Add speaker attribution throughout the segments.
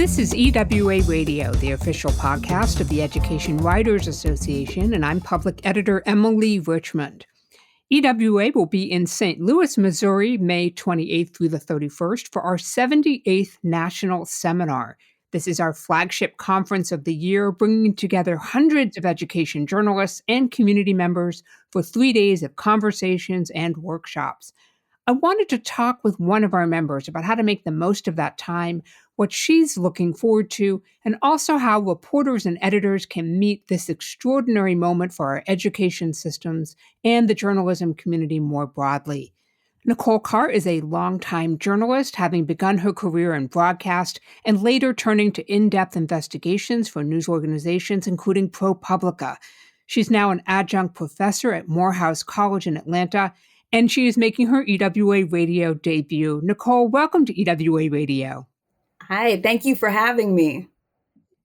Speaker 1: This is EWA Radio, the official podcast of the Education Writers Association, and I'm public editor Emily Richmond. EWA will be in St. Louis, Missouri, May 28th through the 31st for our 78th National Seminar. This is our flagship conference of the year, bringing together hundreds of education journalists and community members for 3 days of conversations and workshops. I wanted to talk with one of our members about how to make the most of that time, what she's looking forward to, and also how reporters and editors can meet this extraordinary moment for our education systems and the journalism community more broadly. Nicole Carr is a longtime journalist, having begun her career in broadcast and later turning to in-depth investigations for news organizations, including ProPublica. She's now an adjunct professor at Morehouse College in Atlanta, and she is making her EWA Radio debut. Nicole, welcome to EWA Radio.
Speaker 2: Hi, thank you for having me.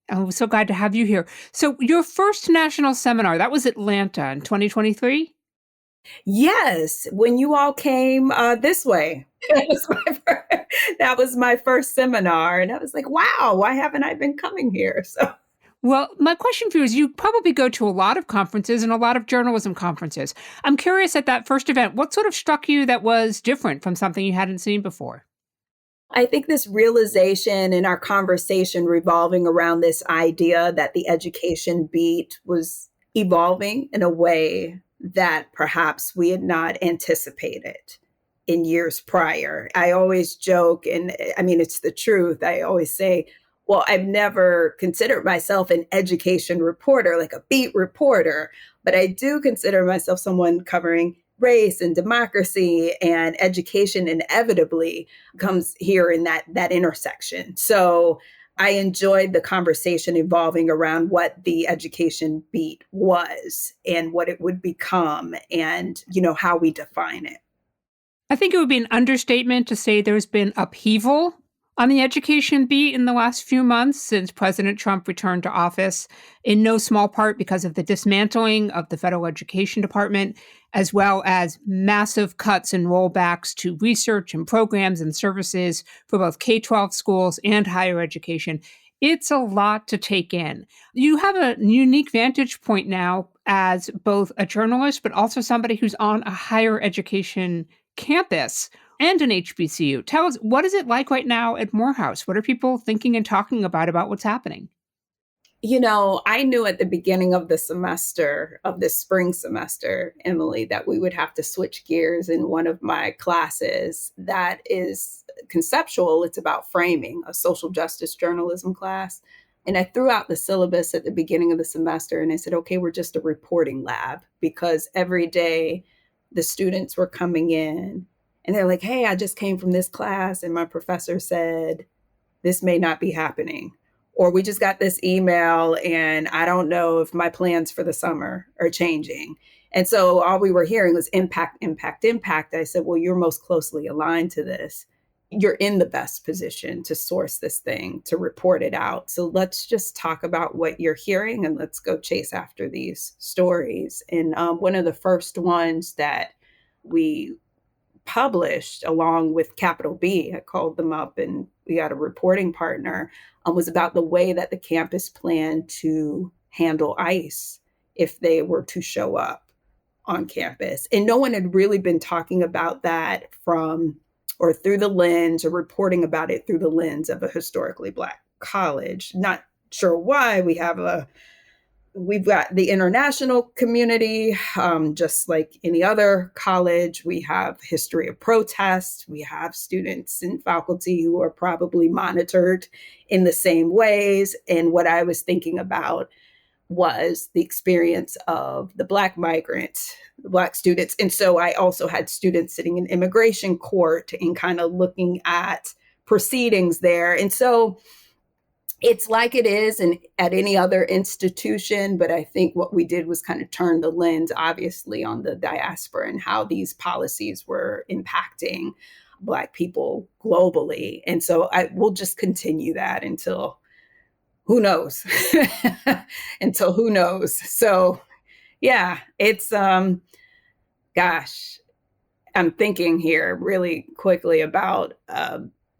Speaker 1: I'm so glad to have you here. So your first national seminar, that was Atlanta in 2023?
Speaker 2: Yes, when you all came this way. That was my first seminar. And I was like, wow, why haven't I been coming here?
Speaker 1: Well, my question for you is you probably go to a lot of conferences and a lot of journalism conferences. I'm curious at that first event, what sort of struck you that was different from something you hadn't seen before?
Speaker 2: I think this realization in our conversation revolving around this idea that the education beat was evolving in a way that perhaps we had not anticipated in years prior. I always joke, and I mean, it's the truth. I always say, well, I've never considered myself an education reporter, like a beat reporter, but I do consider myself someone covering race and democracy, and education inevitably comes here in that intersection. So I enjoyed the conversation evolving around what the education beat was and what it would become and, how we define it.
Speaker 1: I think it would be an understatement to say there's been upheaval on the education beat in the last few months since President Trump returned to office, in no small part because of the dismantling of the federal education department, as well as massive cuts and rollbacks to research and programs and services for both K-12 schools and higher education. It's a lot to take in. You have a unique vantage point now as both a journalist, but also somebody who's on a higher education campus and an HBCU. Tell us, what is it like right now at Morehouse? What are people thinking and talking about what's happening?
Speaker 2: I knew at the beginning of the semester, of the spring semester, Emily, that we would have to switch gears in one of my classes that is conceptual. It's about framing, a social justice journalism class. And I threw out the syllabus at the beginning of the semester and I said, okay, we're just a reporting lab, because every day the students were coming in and they're like, hey, I just came from this class and my professor said, this may not be happening. Or we just got this email and I don't know if my plans for the summer are changing. And so all we were hearing was impact, impact, impact. I said, well, you're most closely aligned to this. You're in the best position to source this thing, to report it out. So let's just talk about what you're hearing and let's go chase after these stories. And one of the first ones that we published along with Capital B, I called them up and we had a reporting partner, was about the way that the campus planned to handle ICE if they were to show up on campus. And no one had really been talking about that through the lens, or reporting about it through the lens of a historically Black college. Not sure why. We've got the international community, just like any other college. We have history of protest. We have students and faculty who are probably monitored in the same ways. And what I was thinking about was the experience of the Black migrants, the Black students. And so I also had students sitting in immigration court and kind of looking at proceedings there. And so it's like it is at any other institution, but I think what we did was kind of turn the lens, obviously, on the diaspora and how these policies were impacting Black people globally. And so we'll just continue that until who knows? Until who knows? So yeah, it's, gosh, I'm thinking here really quickly about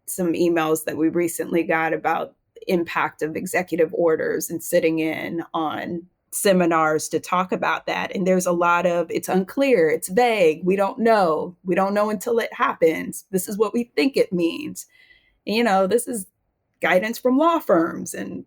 Speaker 2: some emails that we recently got about impact of executive orders and sitting in on seminars to talk about that. And there's a lot of, it's unclear, it's vague, we don't know. We don't know until it happens. This is what we think it means. This is guidance from law firms. And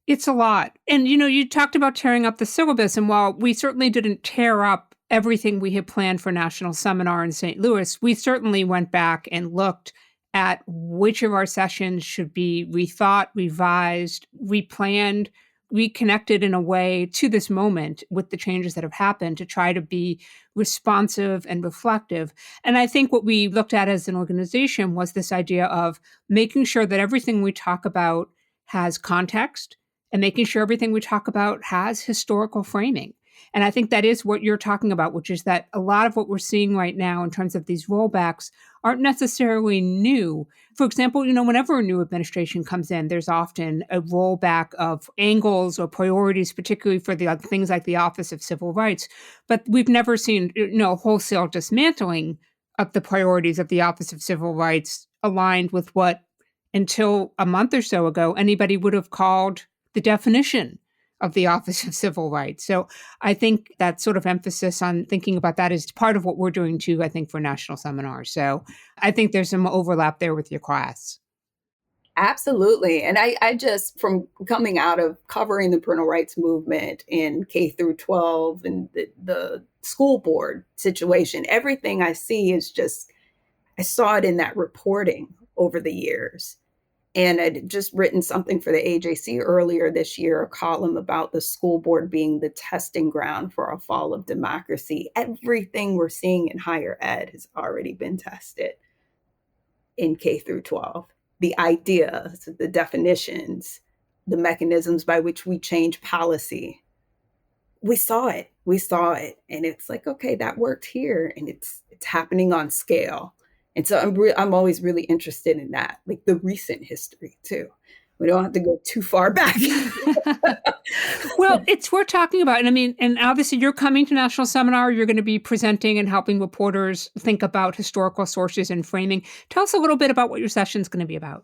Speaker 1: it's a lot. And, you talked about tearing up the syllabus. And while we certainly didn't tear up everything we had planned for National Seminar in St. Louis, we certainly went back and looked at which of our sessions should be rethought, revised, replanned, reconnected in a way to this moment with the changes that have happened to try to be responsive and reflective. And I think what we looked at as an organization was this idea of making sure that everything we talk about has context and making sure everything we talk about has historical framing. And I think that is what you're talking about, which is that a lot of what we're seeing right now in terms of these rollbacks aren't necessarily new. For example, whenever a new administration comes in, there's often a rollback of angles or priorities, particularly for the things like the Office of Civil Rights. But we've never seen, wholesale dismantling of the priorities of the Office of Civil Rights aligned with what, until a month or so ago, anybody would have called the definition of the Office of Civil Rights. So I think that sort of emphasis on thinking about that is part of what we're doing too, I think, for national seminars. So I think there's some overlap there with your class.
Speaker 2: Absolutely. And I just, from coming out of covering the parental rights movement in K through 12 and the school board situation, everything I see is just, I saw it in that reporting over the years. And I'd just written something for the AJC earlier this year, a column about the school board being the testing ground for a fall of democracy. Everything we're seeing in higher ed has already been tested in K through 12. The ideas, the definitions, the mechanisms by which we change policy. We saw it. And it's like, okay, that worked here. And it's happening on scale. And so I'm always really interested in that, like the recent history too. We don't have to go too far back.
Speaker 1: Well, it's worth talking about. And I mean, and obviously you're coming to National Seminar, you're going to be presenting and helping reporters think about historical sources and framing. Tell us a little bit about what your session is going to be about.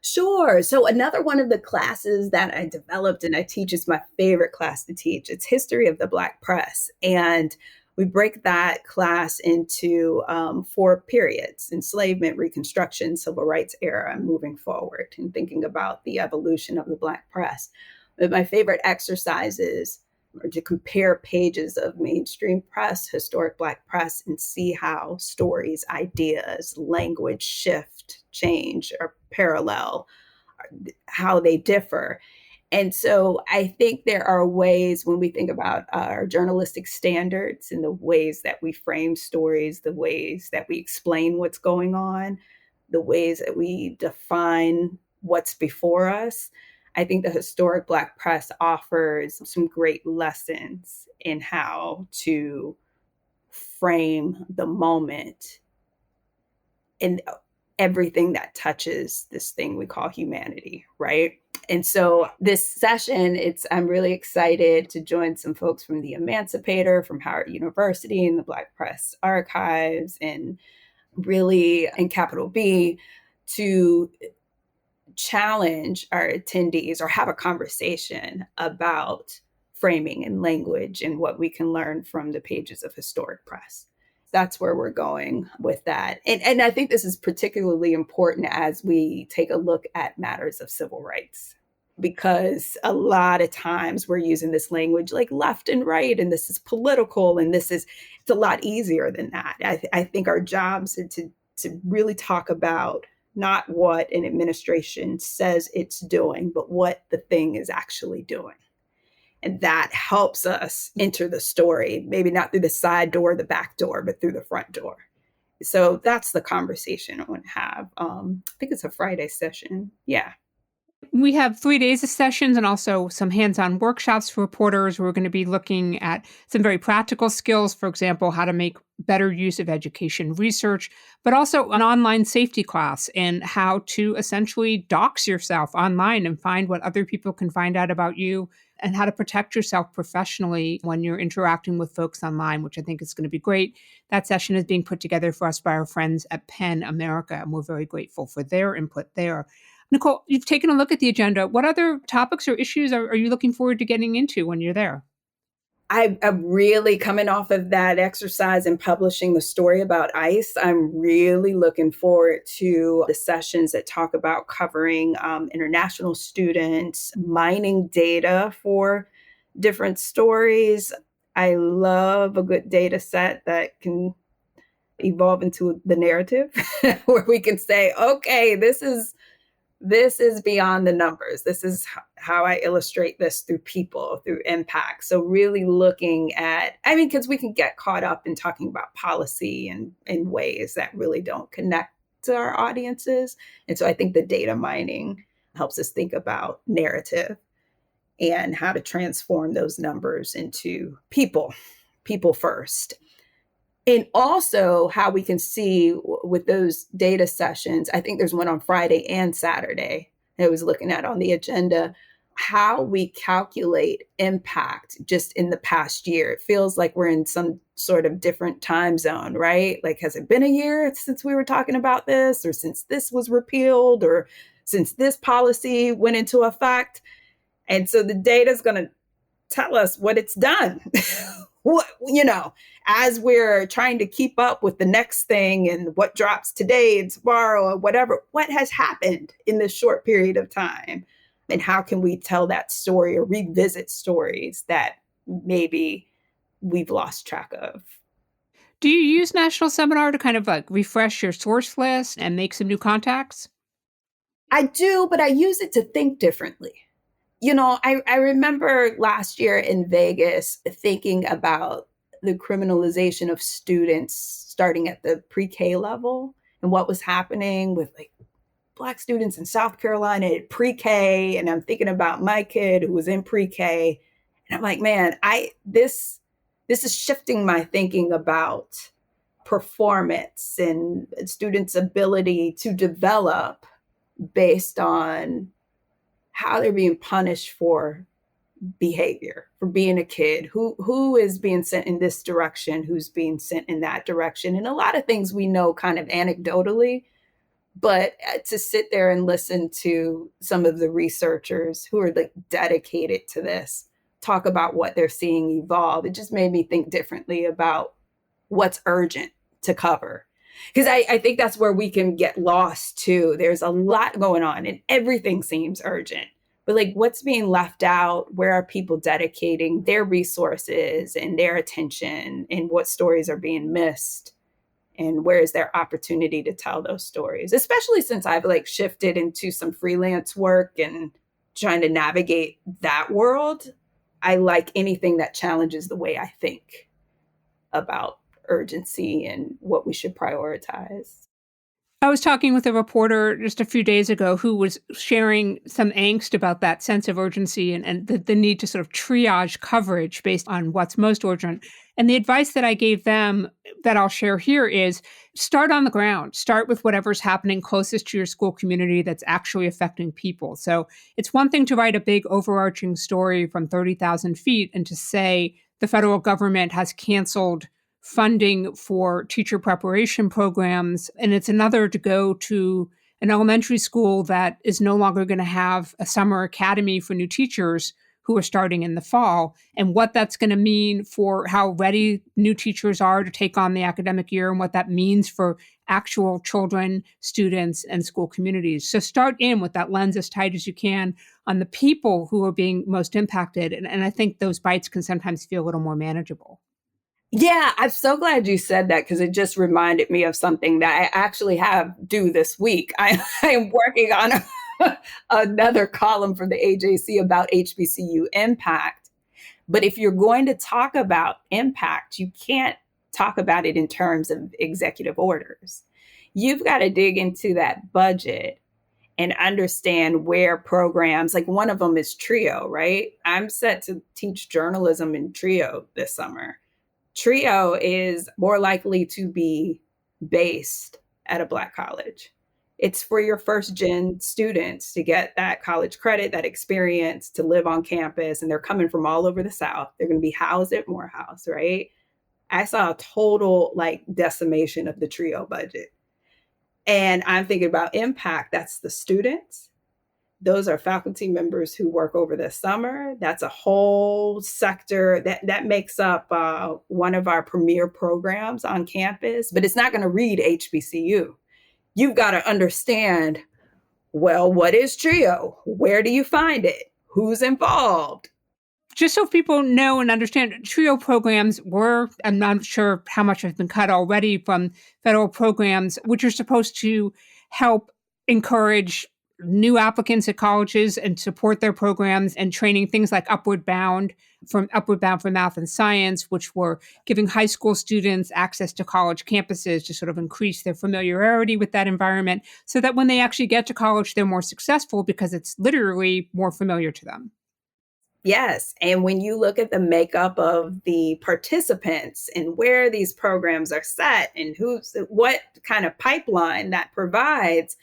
Speaker 2: Sure. So another one of the classes that I developed and I teach is my favorite class to teach. It's History of the Black Press. And we break that class into 4 periods: enslavement, Reconstruction, Civil Rights era, and moving forward, and thinking about the evolution of the Black press. But my favorite exercises are to compare pages of mainstream press, historic Black press, and see how stories, ideas, language shift, change, or parallel, how they differ. And so I think there are ways when we think about our journalistic standards and the ways that we frame stories, the ways that we explain what's going on, the ways that we define what's before us. I think the historic Black press offers some great lessons in how to frame the moment and everything that touches this thing we call humanity, right? And so this session, I'm really excited to join some folks from The Emancipator, from Howard University, and the Black Press Archives, and really, and Capital B, to challenge our attendees or have a conversation about framing and language and what we can learn from the pages of historic press. That's where we're going with that. And I think this is particularly important as we take a look at matters of civil rights, because a lot of times we're using this language like left and right, and this is political, and it's a lot easier than that. I think our jobs are to really talk about not what an administration says it's doing, but what the thing is actually doing. And that helps us enter the story, maybe not through the side door, the back door, but through the front door. So that's the conversation I want to have. I think it's a Friday session. Yeah.
Speaker 1: We have 3 days of sessions and also some hands-on workshops for reporters. We're going to be looking at some very practical skills, for example, how to make better use of education research, but also an online safety class and how to essentially dox yourself online and find what other people can find out about you, and how to protect yourself professionally when you're interacting with folks online, which I think is going to be great. That session is being put together for us by our friends at PEN America, and we're very grateful for their input there. Nicole, you've taken a look at the agenda. What other topics or issues are you looking forward to getting into when you're there?
Speaker 2: I'm really coming off of that exercise and publishing the story about ICE. I'm really looking forward to the sessions that talk about covering international students, mining data for different stories. I love a good data set that can evolve into the narrative where we can say, okay, this is beyond the numbers. This is how I illustrate this through people, through impact. So really looking at, because we can get caught up in talking about policy and in ways that really don't connect to our audiences. And so I think the data mining helps us think about narrative and how to transform those numbers into people first. And also how we can see with those data sessions, I think there's one on Friday and Saturday I was looking at on the agenda, how we calculate impact just in the past year. It feels like we're in some sort of different time zone, right? Like, has it been a year since we were talking about this, or since this was repealed, or since this policy went into effect? And so the data is going to tell us what it's done. What, as we're trying to keep up with the next thing and what drops today and tomorrow or whatever, what has happened in this short period of time? And how can we tell that story or revisit stories that maybe we've lost track of?
Speaker 1: Do you use National Seminar to kind of like refresh your source list and make some new contacts?
Speaker 2: I do, but I use it to think differently. I remember last year in Vegas thinking about the criminalization of students starting at the pre-K level and what was happening with like Black students in South Carolina at pre-K. And I'm thinking about my kid who was in pre-K. And I'm like, man, this is shifting my thinking about performance and students' ability to develop based on how they're being punished for behavior, for being a kid, who is being sent in this direction, who's being sent in that direction. And a lot of things we know kind of anecdotally, but to sit there and listen to some of the researchers who are like dedicated to this talk about what they're seeing evolve, it just made me think differently about what's urgent to cover. Because I think that's where we can get lost too. There's a lot going on and everything seems urgent. But like what's being left out? Where are people dedicating their resources and their attention? And what stories are being missed? And where is their opportunity to tell those stories? Especially since I've like shifted into some freelance work and trying to navigate that world. I like anything that challenges the way I think about urgency and what we should prioritize.
Speaker 1: I was talking with a reporter just a few days ago who was sharing some angst about that sense of urgency and the need to sort of triage coverage based on what's most urgent. And the advice that I gave them that I'll share here is start on the ground. Start with whatever's happening closest to your school community that's actually affecting people. So it's one thing to write a big overarching story from 30,000 feet and to say the federal government has canceled funding for teacher preparation programs. And it's another to go to an elementary school that is no longer going to have a summer academy for new teachers who are starting in the fall, and what that's going to mean for how ready new teachers are to take on the academic year and what that means for actual children, students, and school communities. So start in with that lens as tight as you can on the people who are being most impacted. And I think those bites can sometimes feel a little more manageable.
Speaker 2: Yeah, I'm so glad you said that because it just reminded me of something that I actually have due this week. I am working on another column for the AJC about HBCU impact. But if you're going to talk about impact, you can't talk about it in terms of executive orders. You've got to dig into that budget and understand where programs, like one of them is TRIO, right? I'm set to teach journalism in TRIO this summer. TRIO is more likely to be based at a Black college. It's for your first gen students to get that college credit, that experience to live on campus. And they're coming from all over the South. They're going to be housed at Morehouse, right? I saw a total like decimation of the TRIO budget. And I'm thinking about impact. That's the students. Those are faculty members who work over the summer. That's a whole sector that makes up one of our premier programs on campus, but it's not going to read HBCU. You've got to understand, well, what is TRIO? Where do you find it? Who's involved?
Speaker 1: Just so people know and understand, TRIO programs I'm not sure how much has been cut already from federal programs, which are supposed to help encourage new applicants at colleges and support their programs and training, things like Upward Bound for Math and Science, which were giving high school students access to college campuses to sort of increase their familiarity with that environment so that when they actually get to college, they're more successful because it's literally more familiar to them.
Speaker 2: Yes. And when you look at the makeup of the participants and where these programs are set and what kind of pipeline that provides,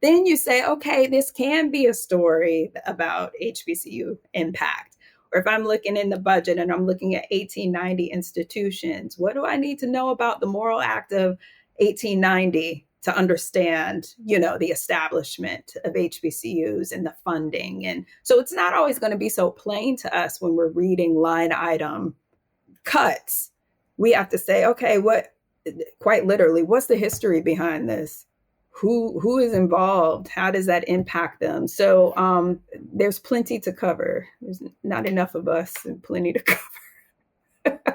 Speaker 2: then you say, okay, this can be a story about HBCU impact. Or if I'm looking in the budget and I'm looking at 1890 institutions, what do I need to know about the moral act of 1890 to understand, the establishment of HBCUs and the funding? And so it's not always going to be so plain to us when we're reading line item cuts. We have to say, okay, quite literally, what's the history behind this? Who is involved? How does that impact them? So there's plenty to cover. There's not enough of us and plenty to cover.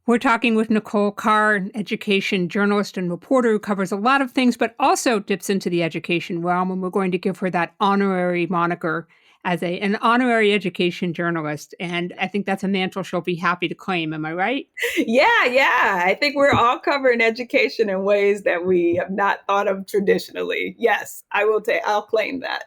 Speaker 1: We're talking with Nicole Carr, an education journalist and reporter who covers a lot of things, but also dips into the education realm. And we're going to give her that honorary moniker as an honorary education journalist. And I think that's a mantle she'll be happy to claim. Am I right?
Speaker 2: Yeah. I think we're all covering education in ways that we have not thought of traditionally. Yes, I'll claim that.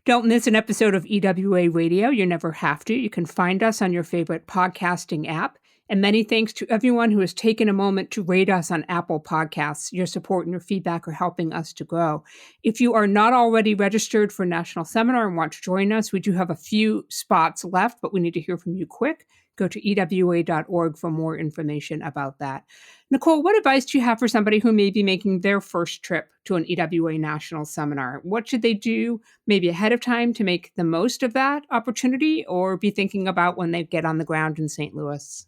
Speaker 1: Don't miss an episode of EWA Radio. You never have to. You can find us on your favorite podcasting app. And many thanks to everyone who has taken a moment to rate us on Apple Podcasts. Your support and your feedback are helping us to grow. If you are not already registered for a national seminar and want to join us, we do have a few spots left, but we need to hear from you quick. Go to ewa.org for more information about that. Nicole, what advice do you have for somebody who may be making their first trip to an EWA national seminar? What should they do maybe ahead of time to make the most of that opportunity or be thinking about when they get on the ground in St. Louis?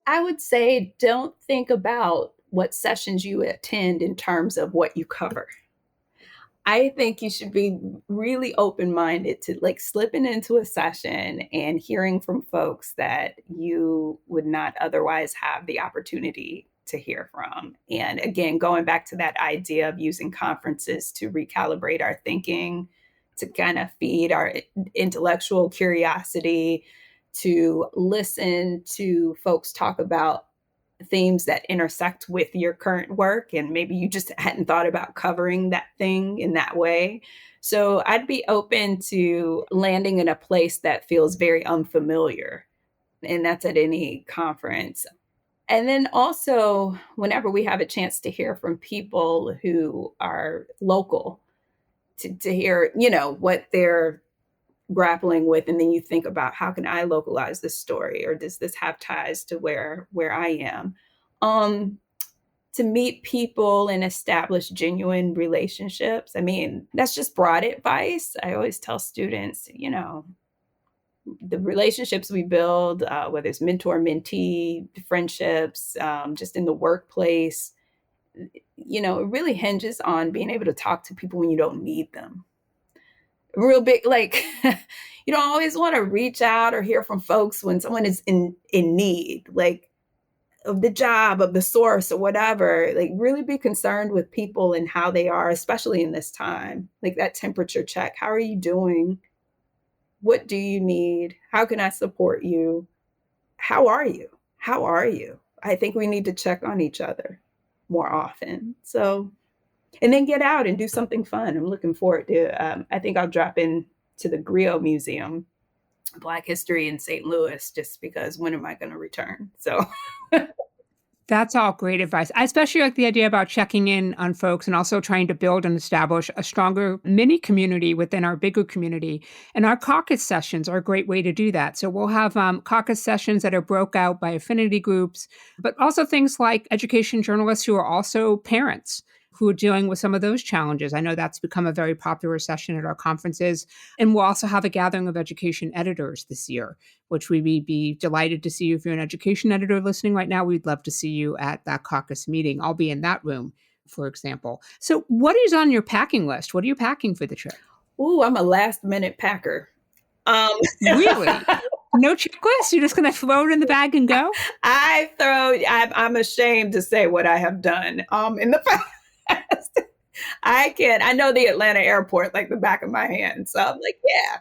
Speaker 2: I would say don't think about what sessions you attend in terms of what you cover. I think you should be really open-minded to slipping into a session and hearing from folks that you would not otherwise have the opportunity to hear from. And again, going back to that idea of using conferences to recalibrate our thinking, to kind of feed our intellectual curiosity, to listen to folks talk about themes that intersect with your current work, and maybe you just hadn't thought about covering that thing in that way. So I'd be open to landing in a place that feels very unfamiliar, and that's at any conference. And then also, whenever we have a chance to hear from people who are local, to hear, what they're grappling with, and then you think about, how can I localize this story, or does this have ties to where I am? To meet people and establish genuine relationships. I mean, that's just broad advice. I always tell students, the relationships we build, whether it's mentor-mentee friendships, just in the workplace, it really hinges on being able to talk to people when you don't need them. Real big, you don't always want to reach out or hear from folks when someone is in need, of the job, of the source, or whatever. Really be concerned with people and how they are, especially in this time. That temperature check. How are you doing? What do you need? How can I support you? How are you? How are you? I think we need to check on each other more often. So, and then get out and do something fun. I'm looking forward to, I think I'll drop in to the Griot Museum, Black History in St. Louis, just because when am I going to return? So
Speaker 1: that's all great advice. I especially like the idea about checking in on folks and also trying to build and establish a stronger mini community within our bigger community. And our caucus sessions are a great way to do that. So we'll have caucus sessions that are broke out by affinity groups, but also things like education journalists who are also parents, who are dealing with some of those challenges. I know that's become a very popular session at our conferences. And we'll also have a gathering of education editors this year, which we'd be delighted to see you. If you're an education editor listening right now, we'd love to see you at that caucus meeting. I'll be in that room, for example. So what is on your packing list? What are you packing for the trip?
Speaker 2: Ooh, I'm a last minute packer.
Speaker 1: Really? No checklist? You're just going to throw it in the bag and go?
Speaker 2: I'm ashamed to say what I have done in the past. I know the Atlanta airport like the back of my hand. So I'm like, yeah,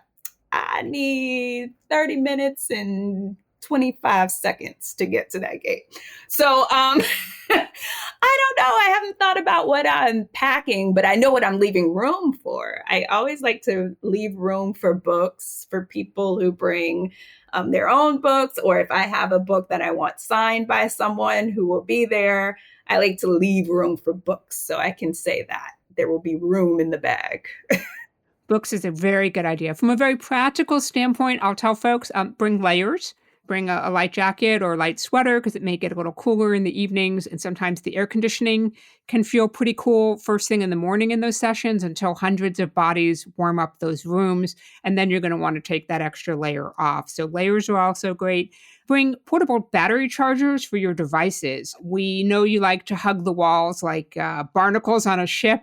Speaker 2: I need 30 minutes and 25 seconds to get to that gate. So I don't know. I haven't thought about what I'm packing, but I know what I'm leaving room for. I always like to leave room for books for people who bring their own books, or if I have a book that I want signed by someone who will be there, I like to leave room for books. So I can say that there will be room in the bag.
Speaker 1: Books is a very good idea. From a very practical standpoint, I'll tell folks, bring layers. Bring a light jacket or a light sweater because it may get a little cooler in the evenings. And sometimes the air conditioning can feel pretty cool first thing in the morning in those sessions until hundreds of bodies warm up those rooms. And then you're going to want to take that extra layer off. So layers are also great. Bring portable battery chargers for your devices. We know you like to hug the walls like barnacles on a ship.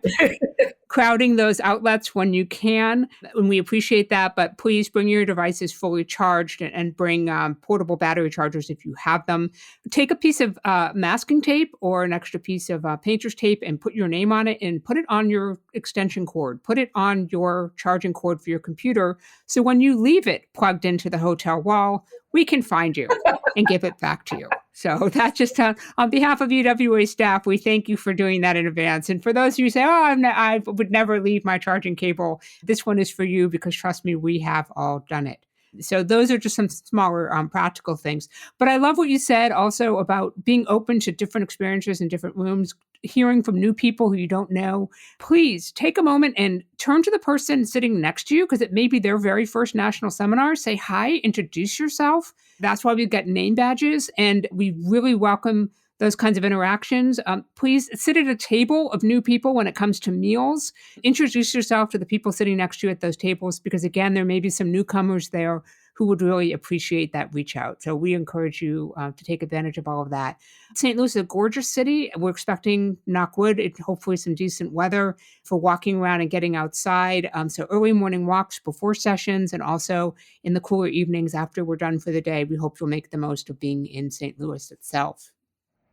Speaker 1: Crowding those outlets when you can, and we appreciate that, but please bring your devices fully charged and bring portable battery chargers if you have them. Take a piece of masking tape or an extra piece of painter's tape and put your name on it and put it on your extension cord. Put it on your charging cord for your computer. So when you leave it plugged into the hotel wall, we can find you and give it back to you. So that's just on behalf of UWA staff, we thank you for doing that in advance. And for those of you who say, I would never leave my charging cable, this one is for you because trust me, we have all done it. So those are just some smaller practical things. But I love what you said also about being open to different experiences in different rooms, hearing from new people who you don't know. Please take a moment and turn to the person sitting next to you because it may be their very first national seminar. Say hi, introduce yourself. That's why we've got name badges, and we really welcome those kinds of interactions. Please sit at a table of new people when it comes to meals. Introduce yourself to the people sitting next to you at those tables because, again, there may be some newcomers there who would really appreciate that reach out. So we encourage you to take advantage of all of that. St. Louis is a gorgeous city. We're expecting, knock wood, hopefully some decent weather for walking around and getting outside. So early morning walks before sessions and also in the cooler evenings after we're done for the day. We hope you'll make the most of being in St. Louis itself.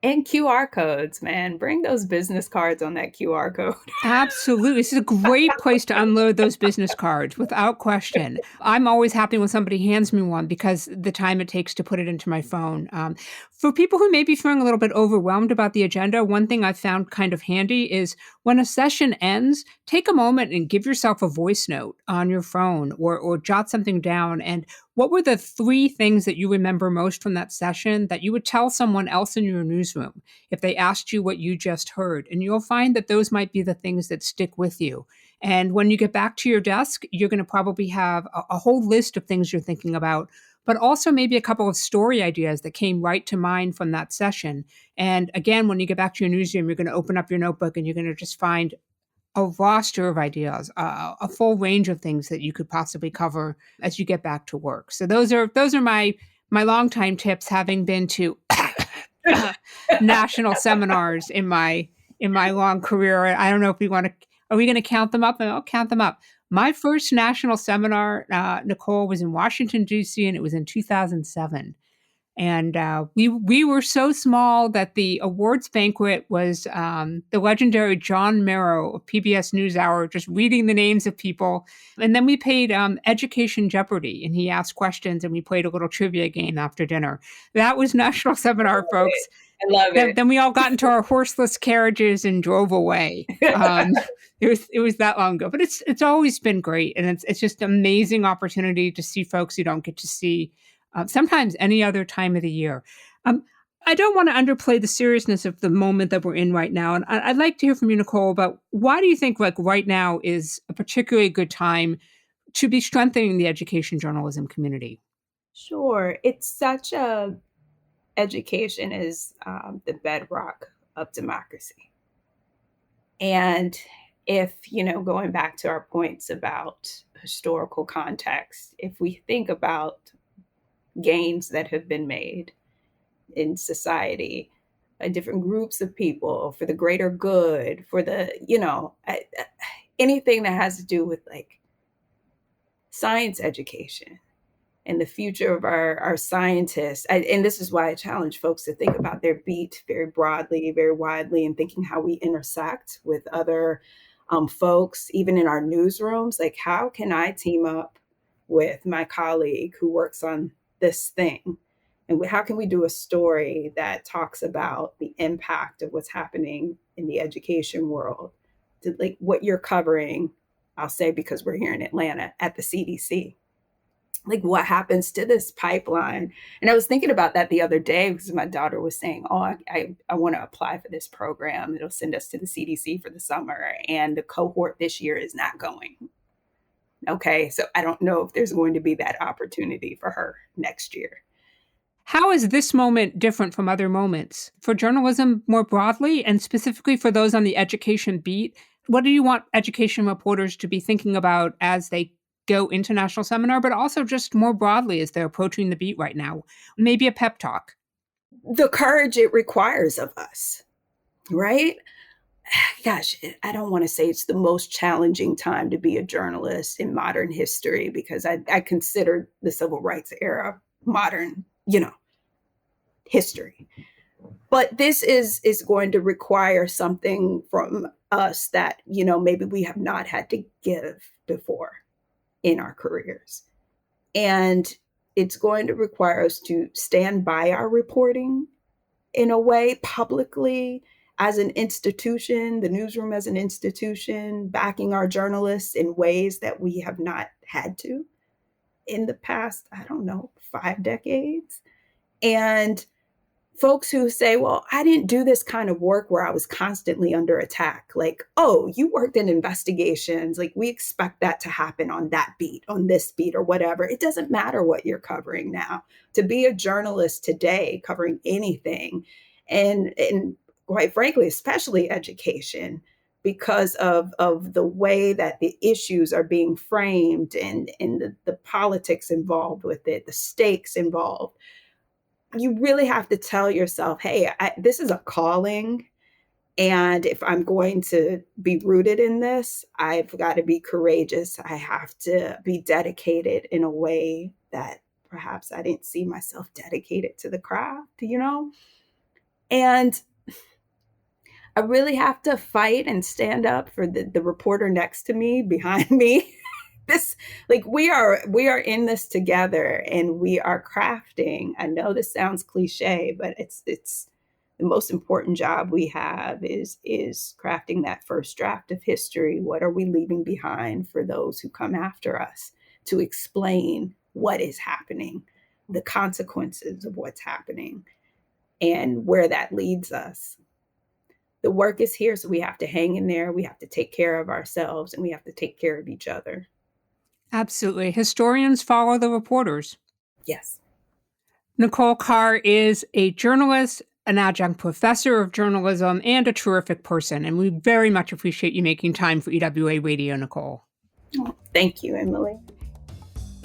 Speaker 2: And QR codes, man. Bring those business cards on that QR code.
Speaker 1: Absolutely. This is a great place to unload those business cards without question. I'm always happy when somebody hands me one because the time it takes to put it into my phone. For people who may be feeling a little bit overwhelmed about the agenda, one thing I've found kind of handy is when a session ends, take a moment and give yourself a voice note on your phone or jot something down. And what were the 3 things that you remember most from that session that you would tell someone else in your newsroom if they asked you what you just heard? And you'll find that those might be the things that stick with you. And when you get back to your desk, you're going to probably have a whole list of things you're thinking about, but also maybe a couple of story ideas that came right to mind from that session. And again, when you get back to your newsroom, you're going to open up your notebook and you're going to just find a roster of ideas, a full range of things that you could possibly cover as you get back to work. So those are my longtime tips, having been to national seminars in my long career. I don't know if are we going to count them up? I'll count them up. My first national seminar, Nicole, was in Washington, D.C., and it was in 2007. And we were so small that the awards banquet was the legendary John Merrow of PBS NewsHour just reading the names of people. And then we played Education Jeopardy, and he asked questions, and we played a little trivia game after dinner. That was National Seminar, folks.
Speaker 2: I love it.
Speaker 1: Then we all got into our horseless carriages and drove away. It was that long ago, but it's always been great, and it's just an amazing opportunity to see folks you don't get to see sometimes any other time of the year. I don't want to underplay the seriousness of the moment that we're in right now. And I'd like to hear from you, Nicole, about why do you think like right now is a particularly good time to be strengthening the education journalism community?
Speaker 2: Sure. Education is the bedrock of democracy. And if, going back to our points about historical context, if we think about gains that have been made in society, different groups of people for the greater good, for the, anything that has to do with like science education and the future of our scientists. And this is why I challenge folks to think about their beat very broadly, very widely, and thinking how we intersect with other folks, even in our newsrooms. Like, how can I team up with my colleague who works on this thing? And how can we do a story that talks about the impact of what's happening in the education world? To, like, what you're covering, I'll say, because we're here in Atlanta at the CDC. Like, what happens to this pipeline? And I was thinking about that the other day because my daughter was saying, oh, I want to apply for this program. It'll send us to the CDC for the summer. And the cohort this year is not going. Okay, so I don't know if there's going to be that opportunity for her next year.
Speaker 1: How is this moment different from other moments? For journalism more broadly, and specifically for those on the education beat, what do you want education reporters to be thinking about as they go into National Seminar, but also just more broadly as they're approaching the beat right now? Maybe a pep talk.
Speaker 2: The courage it requires of us, right? Gosh, I don't want to say it's the most challenging time to be a journalist in modern history, because I consider the civil rights era modern, history. But this is going to require something from us that, maybe we have not had to give before in our careers. And it's going to require us to stand by our reporting in a way publicly, as an institution, the newsroom as an institution, backing our journalists in ways that we have not had to in the past, 5 decades. And folks who say, well, I didn't do this kind of work where I was constantly under attack. Like, oh, you worked in investigations. Like, we expect that to happen on that beat, on this beat, or whatever. It doesn't matter what you're covering now. To be a journalist today, covering anything, and quite frankly, especially education, because of the way that the issues are being framed and the politics involved with it, the stakes involved, you really have to tell yourself, hey, this is a calling. And if I'm going to be rooted in this, I've got to be courageous. I have to be dedicated in a way that perhaps I didn't see myself dedicated to the craft, And I really have to fight and stand up for the reporter next to me, behind me. We are in this together, and we are crafting. I know this sounds cliche, but it's the most important job we have is crafting that first draft of history. What are we leaving behind for those who come after us, to explain what is happening, the consequences of what's happening, and where that leads us. The work is here, so we have to hang in there. We have to take care of ourselves, and we have to take care of each other.
Speaker 1: Absolutely. Historians follow the reporters.
Speaker 2: Yes.
Speaker 1: Nicole Carr is a journalist, an adjunct professor of journalism, and a terrific person. And we very much appreciate you making time for EWA Radio, Nicole.
Speaker 2: Oh, thank you, Emily.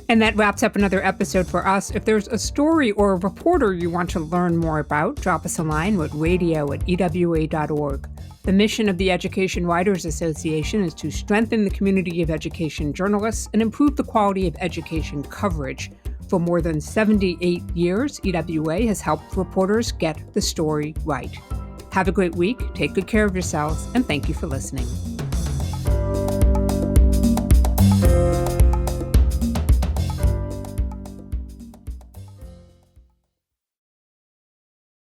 Speaker 1: And that wraps up another episode for us. If there's a story or a reporter you want to learn more about, drop us a line at radio@ewa.org. The mission of the Education Writers Association is to strengthen the community of education journalists and improve the quality of education coverage. For more than 78 years, EWA has helped reporters get the story right. Have a great week, take good care of yourselves, and thank you for listening.